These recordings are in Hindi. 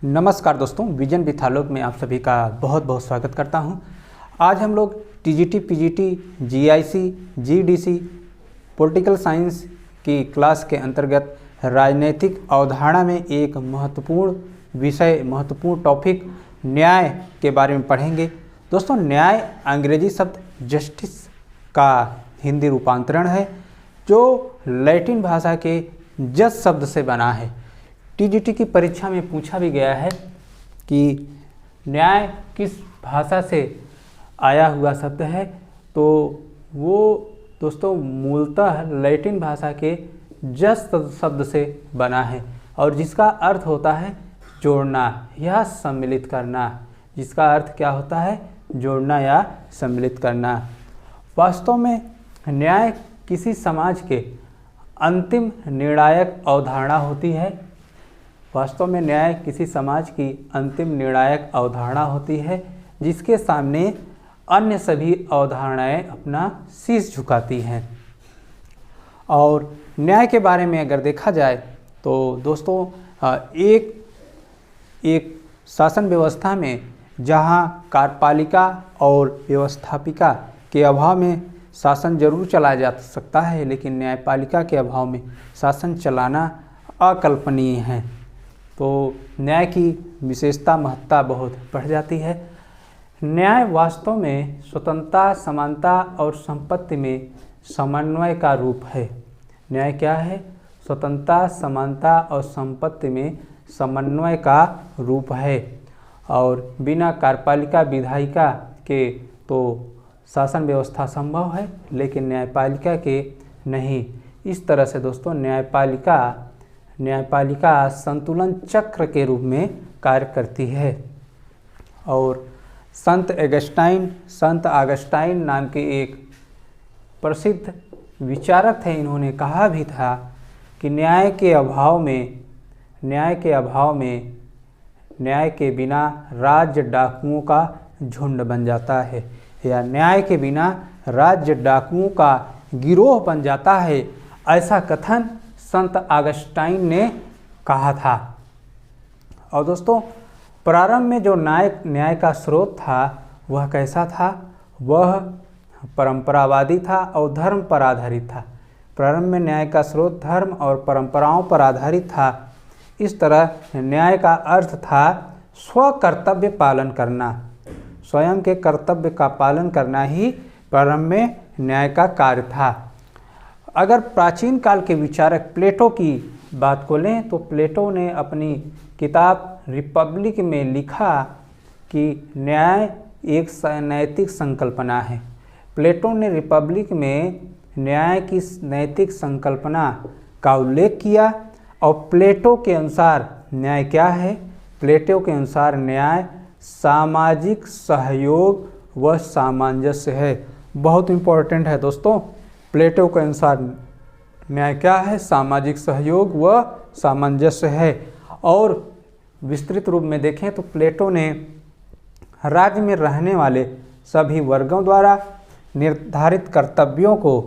नमस्कार दोस्तों, विजन विथ आलोक में आप सभी का बहुत बहुत स्वागत करता हूं। आज हम लोग TGT, PGT, GIC, GDC, political science की क्लास के अंतर्गत राजनैतिक अवधारणा में एक महत्वपूर्ण विषय, महत्वपूर्ण टॉपिक न्याय के बारे में पढ़ेंगे। दोस्तों, न्याय अंग्रेजी शब्द जस्टिस का हिंदी रूपांतरण है, जो लैटिन भाषा के जज शब्द से बना है। टीजीटी की परीक्षा में पूछा भी गया है कि न्याय किस भाषा से आया हुआ शब्द है, तो वो दोस्तों मूलतः लैटिन भाषा के जज शब्द से बना है और जिसका अर्थ होता है जोड़ना या सम्मिलित करना। जिसका अर्थ क्या होता है? जोड़ना या सम्मिलित करना। वास्तव में न्याय किसी समाज के अंतिम निर्णायक अवधारणा होती है। वास्तव में न्याय किसी समाज की अंतिम निर्णायक अवधारणा होती है जिसके सामने अन्य सभी अवधारणाएं अपना शीश झुकाती हैं। और न्याय के बारे में अगर देखा जाए तो दोस्तों एक शासन व्यवस्था में जहां कार्यपालिका और व्यवस्थापिका के अभाव में शासन जरूर चलाया जा सकता है, लेकिन न्यायपालिका के अभाव में शासन चलाना अकल्पनीय है। तो न्याय की विशेषता, महत्ता बहुत बढ़ जाती है। न्याय वास्तव में स्वतंत्रता, समानता और संपत्ति में समन्वय का रूप है। न्याय क्या है? स्वतंत्रता, समानता और संपत्ति में समन्वय का रूप है। और बिना कार्यपालिका विधायिका के तो शासन व्यवस्था संभव है, लेकिन न्यायपालिका के नहीं। इस तरह से दोस्तों न्यायपालिका संतुलन चक्र के रूप में कार्य करती है। और संत ऑगस्टाइन नाम के एक प्रसिद्ध विचारक थे, इन्होंने कहा भी था कि न्याय के बिना राज्य डाकुओं का झुंड बन जाता है, या न्याय के बिना राज्य डाकुओं का गिरोह बन जाता है। ऐसा कथन संत ऑगस्टाइन ने कहा था। और दोस्तों, प्रारंभ में जो न्याय का स्रोत था वह कैसा था? वह परंपरावादी था और धर्म पर आधारित था। प्रारंभ में न्याय का स्रोत धर्म और परंपराओं पर आधारित था। इस तरह न्याय का अर्थ था स्वकर्तव्य पालन करना। स्वयं के कर्तव्य का पालन करना ही प्रारंभ में न्याय का कार्य था। अगर प्राचीन काल के विचारक प्लेटो की बात को लें तो प्लेटो ने अपनी किताब रिपब्लिक में लिखा कि न्याय एक नैतिक संकल्पना है। प्लेटो ने रिपब्लिक में न्याय की नैतिक संकल्पना का उल्लेख किया। और प्लेटो के अनुसार न्याय क्या है? प्लेटो के अनुसार न्याय सामाजिक सहयोग व सामंजस्य है। बहुत इम्पोर्टेंट है दोस्तों। प्लेटो के अनुसार न्याय क्या है? सामाजिक सहयोग व सामंजस्य है। और विस्तृत रूप में देखें तो प्लेटो ने राज्य में रहने वाले सभी वर्गों द्वारा निर्धारित कर्तव्यों को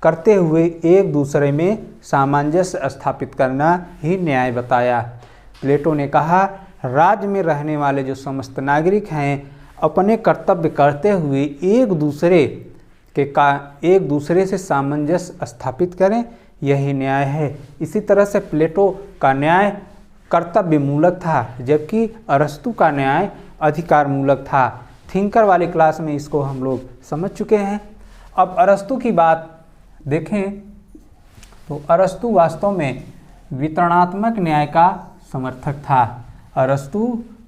करते हुए एक दूसरे में सामंजस्य स्थापित करना ही न्याय बताया। प्लेटो ने कहा, राज्य में रहने वाले जो समस्त नागरिक हैं अपने कर्तव्य करते हुए एक दूसरे से सामंजस्य स्थापित करें, यही न्याय है। इसी तरह से प्लेटो का न्याय कर्तव्य मूलक था, जबकि अरस्तु का न्याय अधिकार मूलक था। थिंकर वाली क्लास में इसको हम लोग समझ चुके हैं। अब अरस्तु की बात देखें तो अरस्तु वास्तव में वितरणात्मक न्याय का समर्थक था। अरस्तु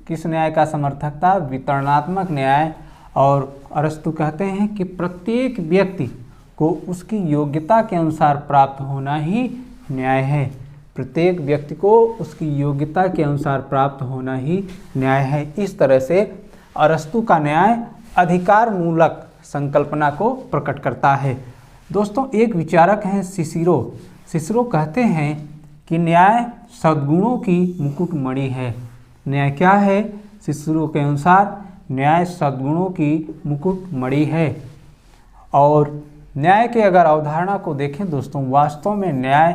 किस न्याय का समर्थक था? वितरणात्मक न्याय। और अरस्तु कहते हैं कि प्रत्येक व्यक्ति को उसकी योग्यता के अनुसार प्राप्त होना ही न्याय है। प्रत्येक व्यक्ति को उसकी योग्यता के अनुसार प्राप्त होना ही न्याय है। इस तरह से अरस्तु का न्याय अधिकार मूलक संकल्पना को प्रकट करता है। दोस्तों, एक विचारक हैं सिसिरो। सिसिरो कहते हैं कि न्याय सद्गुणों की मुकुटमणि है। न्याय क्या है? सिसिरो के अनुसार न्याय सद्गुणों की मुकुटमणि है। और न्याय के अगर अवधारणा को देखें दोस्तों, वास्तव में न्याय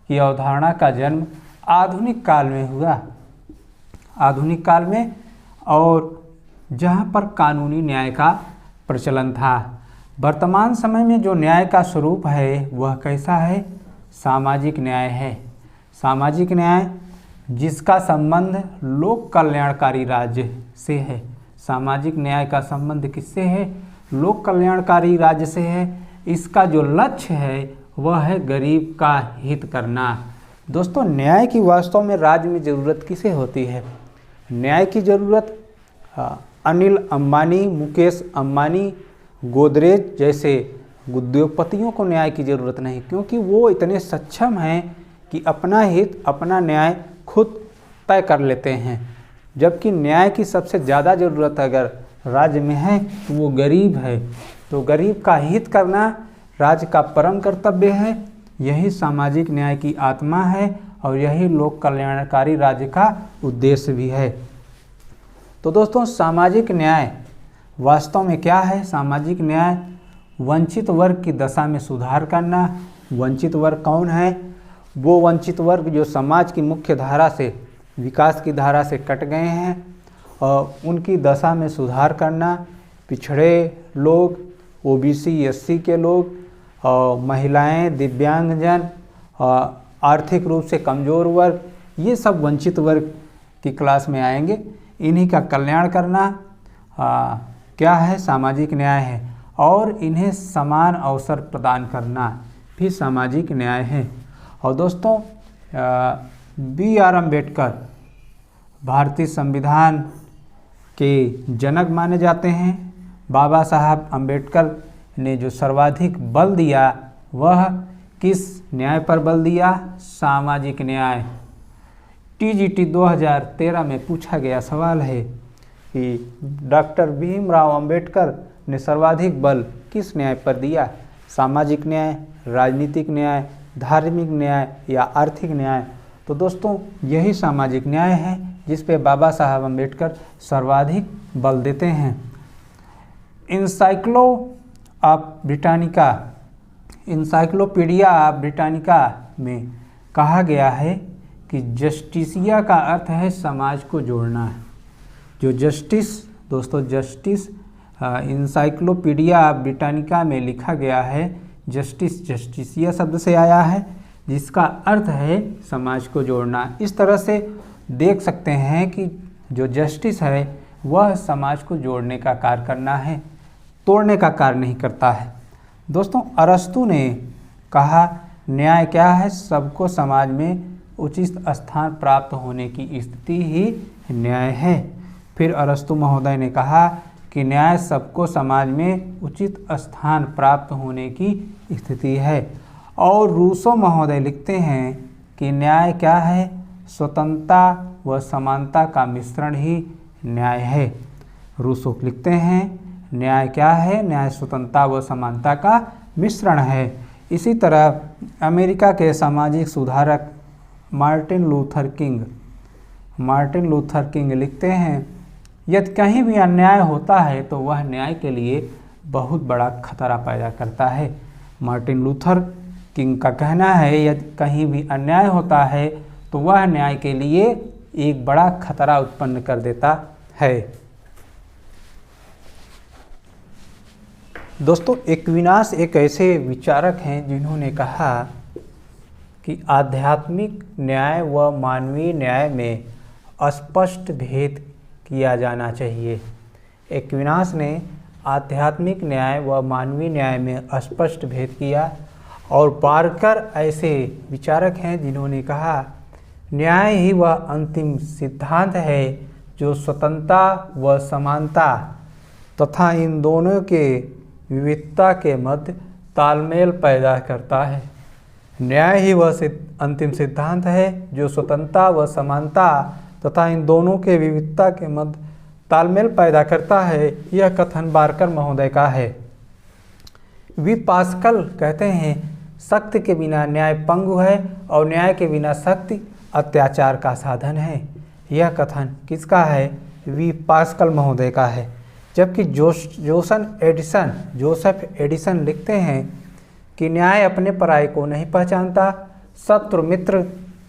की अवधारणा का जन्म आधुनिक काल में हुआ। आधुनिक काल में, और जहाँ पर कानूनी न्याय का प्रचलन था। वर्तमान समय में जो न्याय का स्वरूप है वह कैसा है? सामाजिक न्याय है। सामाजिक न्याय जिसका संबंध लोक कल्याणकारी राज्य से है। सामाजिक न्याय का संबंध किससे है? लोक कल्याणकारी राज्य से है। इसका जो लक्ष्य है वह है गरीब का हित करना। दोस्तों, न्याय की वास्तव में राज्य में ज़रूरत किसे होती है? न्याय की ज़रूरत अनिल अंबानी, मुकेश अंबानी, गोदरेज जैसे उद्योगपतियों को न्याय की ज़रूरत नहीं, क्योंकि वो इतने सक्षम हैं कि अपना हित, अपना न्याय खुद तय कर लेते हैं। जबकि न्याय की सबसे ज़्यादा ज़रूरत अगर राज्य में है तो वो गरीब है। तो गरीब का हित करना राज्य का परम कर्तव्य है। यही सामाजिक न्याय की आत्मा है और यही लोक कल्याणकारी राज्य का उद्देश्य भी है। तो दोस्तों, सामाजिक न्याय वास्तव में क्या है? सामाजिक न्याय वंचित वर्ग की दशा में सुधार करना। वंचित वर्ग कौन है? वो वंचित वर्ग जो समाज की मुख्य धारा से, विकास की धारा से कट गए हैं, और उनकी दशा में सुधार करना। पिछड़े लोग, ओबीसी एससी के लोग, और महिलाएं, दिव्यांगजन, आर्थिक रूप से कमज़ोर वर्ग, ये सब वंचित वर्ग की क्लास में आएंगे। इन्हीं का कल्याण करना क्या है? सामाजिक न्याय है। और इन्हें समान अवसर प्रदान करना भी सामाजिक न्याय है। और दोस्तों, BR अम्बेडकर भारतीय संविधान के जनक माने जाते हैं। बाबा साहब अम्बेडकर ने जो सर्वाधिक बल दिया वह किस न्याय पर बल दिया? सामाजिक न्याय। TGT 2013 में पूछा गया सवाल है कि डॉक्टर भीमराव अंबेडकर ने सर्वाधिक बल किस न्याय पर दिया? सामाजिक न्याय, राजनीतिक न्याय, धार्मिक न्याय या आर्थिक न्याय? तो दोस्तों, यही सामाजिक न्याय है जिस पे बाबा साहब अम्बेडकर सर्वाधिक बल देते हैं। इंसाइक्लोपीडिया ऑफ ब्रिटानिका में कहा गया है कि जस्टिसिया का अर्थ है समाज को जोड़ना। जो जस्टिस, दोस्तों, जस्टिस इंसाइक्लोपीडिया ऑफ ब्रिटानिका में लिखा गया है। जस्टिस जस्टिसिया शब्द से आया है, जिसका अर्थ है समाज को जोड़ना। इस तरह से देख सकते हैं कि जो जस्टिस है वह समाज को जोड़ने का कार्य करना है, तोड़ने का कार्य नहीं करता है। दोस्तों, अरस्तु ने कहा न्याय क्या है? सबको समाज में उचित स्थान प्राप्त होने की स्थिति ही न्याय है। फिर अरस्तु महोदय ने कहा कि न्याय सबको समाज में उचित स्थान प्राप्त होने की स्थिति है। और रूसो महोदय लिखते हैं कि न्याय क्या है? स्वतंत्रता व समानता का मिश्रण ही न्याय है। रूसो लिखते हैं न्याय क्या है? न्याय स्वतंत्रता व समानता का मिश्रण है। इसी तरह अमेरिका के सामाजिक सुधारक मार्टिन लूथर किंग लिखते हैं, यदि कहीं भी अन्याय होता है तो वह न्याय के लिए बहुत बड़ा खतरा पैदा करता है। मार्टिन लूथर किंग का कहना है यदि कहीं भी अन्याय होता है तो वह न्याय के लिए एक बड़ा खतरा उत्पन्न कर देता है। दोस्तों, एक्विनास एक ऐसे विचारक हैं जिन्होंने कहा कि आध्यात्मिक न्याय व मानवीय न्याय में स्पष्ट भेद किया जाना चाहिए। एक्विनास ने आध्यात्मिक न्याय व मानवीय न्याय में स्पष्ट भेद किया। और पार्कर ऐसे विचारक हैं जिन्होंने कहा न्याय ही वह अंतिम सिद्धांत है जो स्वतंत्रता व समानता तथा इन दोनों के विविधता के मध्य तालमेल पैदा करता है। न्याय ही वह अंतिम सिद्धांत है जो स्वतंत्रता व समानता तथा इन दोनों के विविधता के मध्य तालमेल पैदा करता है। यह कथन पार्कर महोदय का है। वी पास्कल कहते हैं शक्ति के बिना न्याय पंगु है और न्याय के बिना शक्ति अत्याचार का साधन है। यह कथन किसका है? वी पास्कल महोदय का है। जबकि जोसेफ एडिसन लिखते हैं कि न्याय अपने पराये को नहीं पहचानता, शत्रु मित्र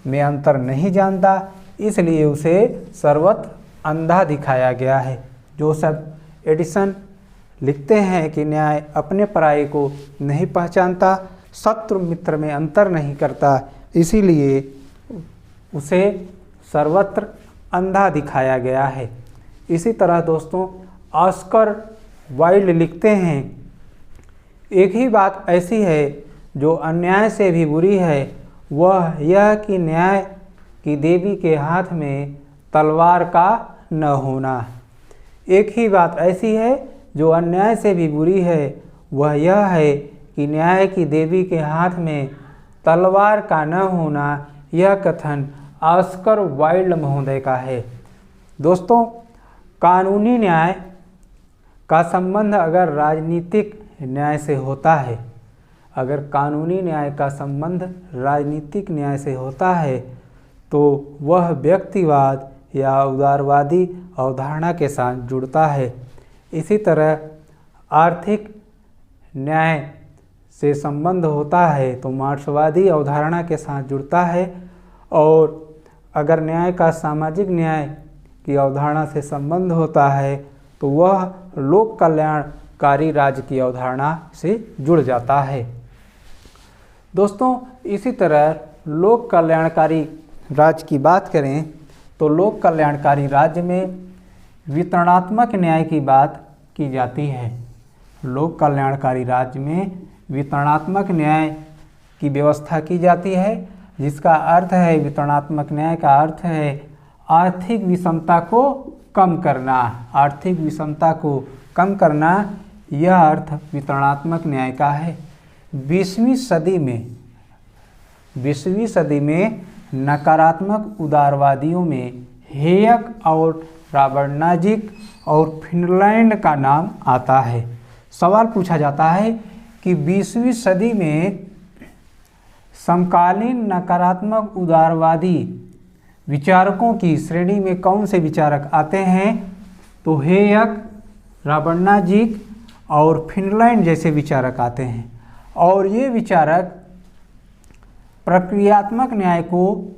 में अंतर नहीं जानता, इसलिए उसे सर्वत्र अंधा दिखाया गया है। जोसेफ एडिसन लिखते हैं कि न्याय अपने पराये को नहीं पहचानता, शत्रु मित्र में अंतर नहीं करता, इसीलिए उसे सर्वत्र अंधा दिखाया गया है। इसी तरह दोस्तों ऑस्कर वाइल्ड लिखते हैं, एक ही बात ऐसी है जो अन्याय से भी बुरी है, वह यह कि न्याय की देवी के हाथ में तलवार का न होना। एक ही बात ऐसी है जो अन्याय से भी बुरी है, वह यह है कि न्याय की देवी के हाथ में तलवार का न होना। यह कथन ऑस्कर वाइल्ड महोदय का है। दोस्तों कानूनी न्याय का संबंध अगर राजनीतिक न्याय से होता है, अगर कानूनी न्याय का संबंध राजनीतिक न्याय से होता है तो वह व्यक्तिवाद या उदारवादी अवधारणा के साथ जुड़ता है। इसी तरह आर्थिक न्याय से संबंध होता है तो मार्क्सवादी अवधारणा के साथ जुड़ता है। और अगर न्याय का सामाजिक न्याय की अवधारणा से संबंध होता है तो वह लोक कल्याणकारी राज्य की अवधारणा से जुड़ जाता है। दोस्तों इसी तरह लोक कल्याणकारी राज्य की बात करें तो लोक कल्याणकारी राज्य में वितरणात्मक न्याय की बात की जाती है। लोक कल्याणकारी राज्य में वितरणात्मक न्याय की व्यवस्था की जाती है, जिसका अर्थ है, वितरणात्मक न्याय का अर्थ है आर्थिक विषमता को कम करना। आर्थिक विषमता को कम करना, यह अर्थ वितरणात्मक न्याय का है। 20वीं सदी में नकारात्मक उदारवादियों में हेयक और राबर्नाजिक और फिनलैंड का नाम आता है। सवाल पूछा जाता है कि 20वीं सदी में समकालीन नकारात्मक उदारवादी विचारकों की श्रेणी में कौन से विचारक आते हैं, तो हेयक, राबर्नाजिक और फिनलैंड जैसे विचारक आते हैं। और ये विचारक प्रक्रियात्मक न्याय को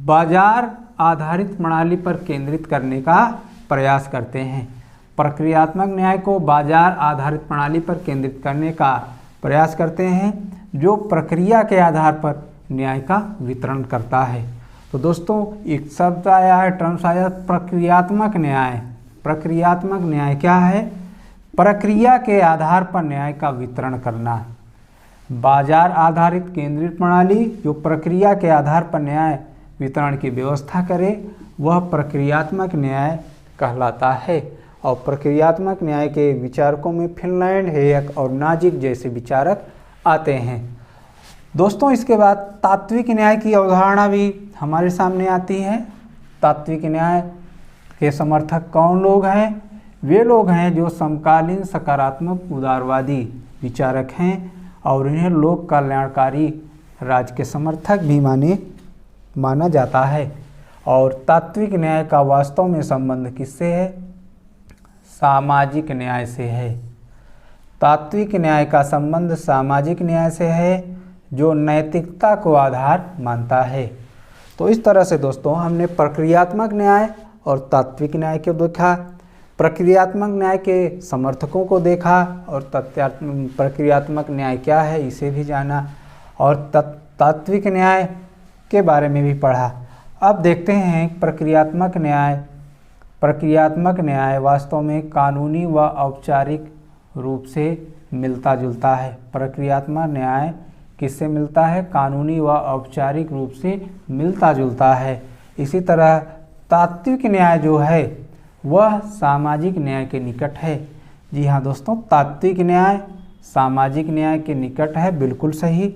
बाजार आधारित प्रणाली पर केंद्रित करने का प्रयास करते हैं। प्रक्रियात्मक न्याय को बाजार आधारित प्रणाली पर केंद्रित करने का प्रयास करते हैं, जो प्रक्रिया के आधार पर न्याय का वितरण करता है। तो दोस्तों एक शब्द आया है, टर्म्स आया, प्रक्रियात्मक न्याय। प्रक्रियात्मक न्याय क्या है? प्रक्रिया के आधार पर न्याय का वितरण करना। बाजार आधारित केंद्रित प्रणाली जो प्रक्रिया के आधार पर न्याय वितरण की व्यवस्था करे, वह प्रक्रियात्मक न्याय कहलाता है। और प्रक्रियात्मक न्याय के विचारकों में फिनलैंड, हेयक और नाजिक जैसे विचारक आते हैं। दोस्तों इसके बाद तात्विक न्याय की अवधारणा भी हमारे सामने आती है। तात्विक न्याय के समर्थक कौन लोग हैं? वे लोग हैं जो समकालीन सकारात्मक उदारवादी विचारक हैं और इन्हें लोक कल्याणकारी राज्य के समर्थक भी माना जाता है। और तात्विक न्याय का वास्तव में संबंध किससे है? सामाजिक न्याय से है। तात्विक न्याय का संबंध सामाजिक न्याय से है, जो नैतिकता को आधार मानता है। तो इस तरह से दोस्तों हमने प्रक्रियात्मक न्याय और तात्विक न्याय को देखा, प्रक्रियात्मक न्याय के समर्थकों को देखा और प्रक्रियात्मक न्याय क्या है इसे भी जाना, और तात्विक न्याय के बारे में भी पढ़ा। अब देखते हैं प्रक्रियात्मक न्याय। प्रक्रियात्मक न्याय वास्तव में कानूनी व औपचारिक रूप से मिलता जुलता है। प्रक्रियात्मक न्याय किससे मिलता है? कानूनी व औपचारिक रूप से मिलता जुलता है। इसी तरह तात्विक न्याय जो है वह सामाजिक न्याय के निकट है। जी हाँ दोस्तों, तात्विक न्याय सामाजिक न्याय के निकट है, बिल्कुल सही।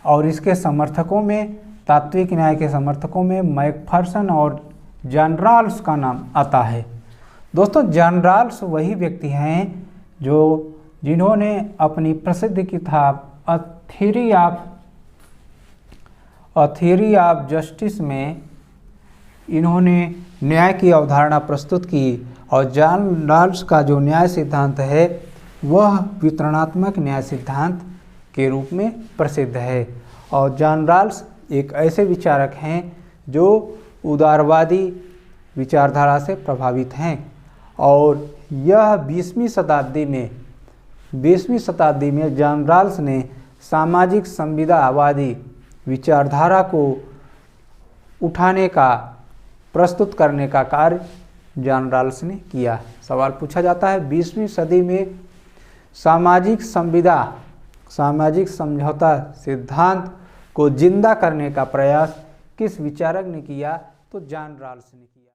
और इसके समर्थकों में, तात्विक न्याय के समर्थकों में मैकफर्सन और जॉन रॉल्स का नाम आता है। दोस्तों जॉन रॉल्स वही व्यक्ति हैं जिन्होंने अपनी प्रसिद्ध किताब अ थ्योरी ऑफ जस्टिस में इन्होंने न्याय की अवधारणा प्रस्तुत की। और जॉन रॉल्स का जो न्याय सिद्धांत है वह वितरणात्मक न्याय सिद्धांत के रूप में प्रसिद्ध है। और जॉन रॉल्स एक ऐसे विचारक हैं जो उदारवादी विचारधारा से प्रभावित हैं और यह 20वीं शताब्दी में जॉन रॉल्स ने सामाजिक संविदावादी विचारधारा को उठाने का प्रस्तुत करने का कार्य जॉन रॉल्स ने किया। सवाल पूछा जाता है 20वीं सदी में सामाजिक समझौता सिद्धांत को जिंदा करने का प्रयास किस विचारक ने किया? तो जॉन रॉल्स ने।